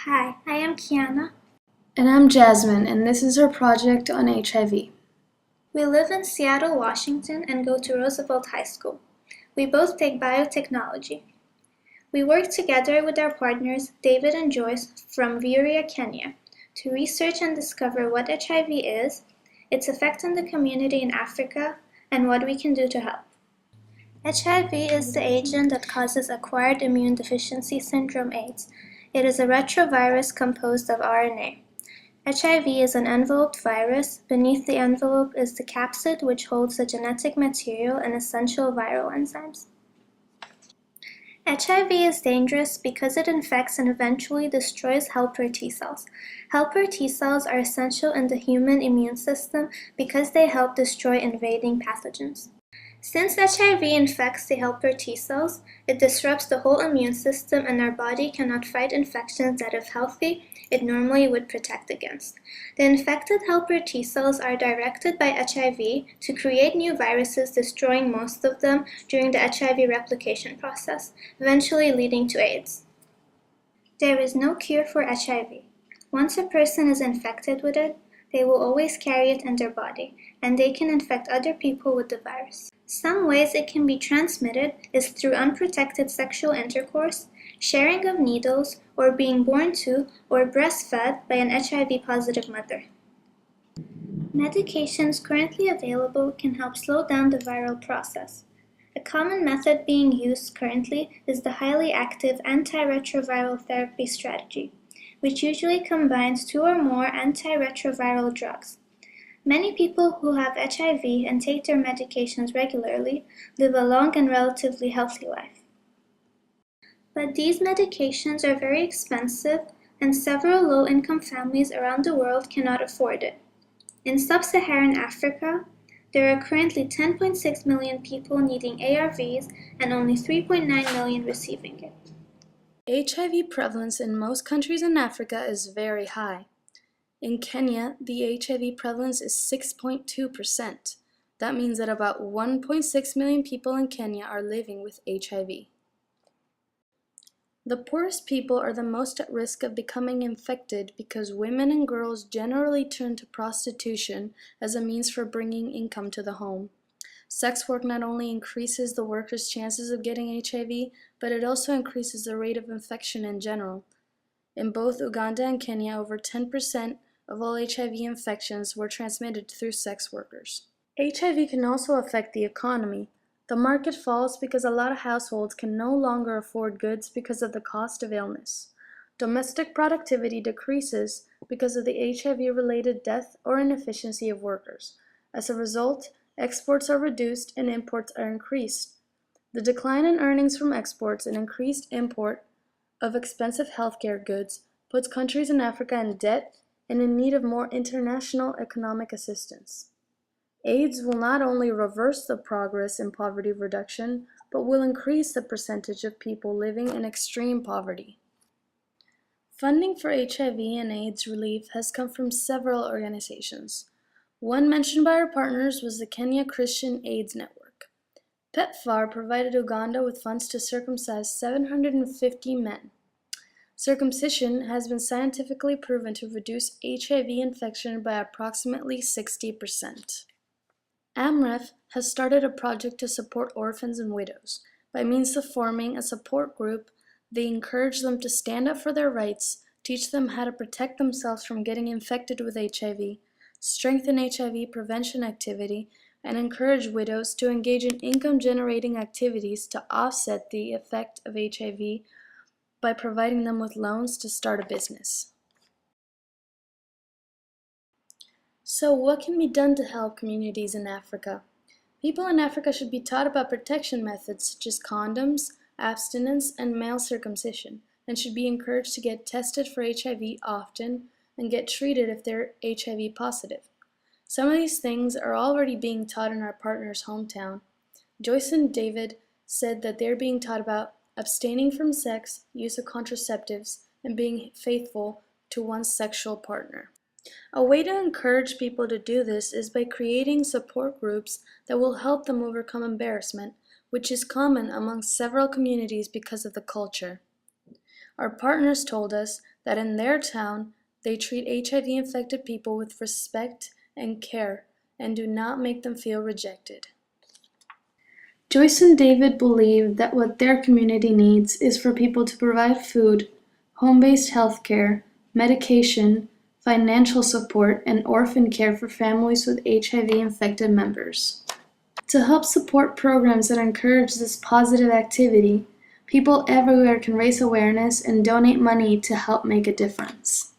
Hi, I am Kiana. And I'm Jazmin, and this is our project on HIV. We live in Seattle, Washington, and go to Roosevelt High School. We both take biotechnology. We work together with our partners, David and Joyce, from SeaVuria, Kenya, to research and discover what HIV is, its effect on the community in Africa, and what we can do to help. HIV is the agent that causes acquired immune deficiency syndrome AIDS. It is a retrovirus composed of RNA. HIV is an enveloped virus. Beneath the envelope is the capsid, which holds the genetic material and essential viral enzymes. HIV is dangerous because it infects and eventually destroys helper T cells. Helper T cells are essential in the human immune system because they help destroy invading pathogens. Since HIV infects the helper T cells, it disrupts the whole immune system and our body cannot fight infections that, if healthy, it normally would protect against. The infected helper T cells are directed by HIV to create new viruses, destroying most of them during the HIV replication process, eventually leading to AIDS. There is no cure for HIV. Once a person is infected with it, they will always carry it in their body, and they can infect other people with the virus. Some ways it can be transmitted is through unprotected sexual intercourse, sharing of needles, or being born to or breastfed by an HIV-positive mother. Medications currently available can help slow down the viral process. A common method being used currently is the highly active antiretroviral therapy strategy, which usually combines 2 or more antiretroviral drugs. Many people who have HIV and take their medications regularly live a long and relatively healthy life. But these medications are very expensive, and several low-income families around the world cannot afford it. In sub-Saharan Africa, there are currently 10.6 million people needing ARVs and only 3.9 million receiving it. HIV prevalence in most countries in Africa is very high. In Kenya, the HIV prevalence is 6.2%. That means that about 1.6 million people in Kenya are living with HIV. The poorest people are the most at risk of becoming infected because women and girls generally turn to prostitution as a means for bringing income to the home. Sex work not only increases the worker's chances of getting HIV, but it also increases the rate of infection in general. In both Uganda and Kenya, over 10% of all HIV infections were transmitted through sex workers. HIV can also affect the economy. The market falls because a lot of households can no longer afford goods because of the cost of illness. Domestic productivity decreases because of the HIV-related death or inefficiency of workers. As a result, exports are reduced and imports are increased. The decline in earnings from exports and increased import of expensive healthcare goods puts countries in Africa in debt and in need of more international economic assistance. AIDS will not only reverse the progress in poverty reduction, but will increase the percentage of people living in extreme poverty. Funding for HIV and AIDS relief has come from several organizations. One mentioned by our partners was the Kenya Christian AIDS Network. PEPFAR provided Uganda with funds to circumcise 750 men. Circumcision has been scientifically proven to reduce HIV infection by approximately 60%. AMREF has started a project to support orphans and widows. By means of forming a support group, they encourage them to stand up for their rights, teach them how to protect themselves from getting infected with HIV, strengthen HIV prevention activity, and encourage widows to engage in income-generating activities to offset the effect of HIV by providing them with loans to start a business. So what can be done to help communities in Africa? People in Africa should be taught about protection methods such as condoms, abstinence, and male circumcision, and should be encouraged to get tested for HIV often and get treated if they're HIV positive. Some of these things are already being taught in our partner's hometown. Joyce and David said that they're being taught about abstaining from sex, use of contraceptives, and being faithful to one's sexual partner. A way to encourage people to do this is by creating support groups that will help them overcome embarrassment, which is common among several communities because of the culture. Our partners told us that in their town, they treat HIV-infected people with respect and care and do not make them feel rejected. Joyce and David believe that what their community needs is for people to provide food, home-based health care, medication, financial support, and orphan care for families with HIV-infected members. To help support programs that encourage this positive activity, people everywhere can raise awareness and donate money to help make a difference.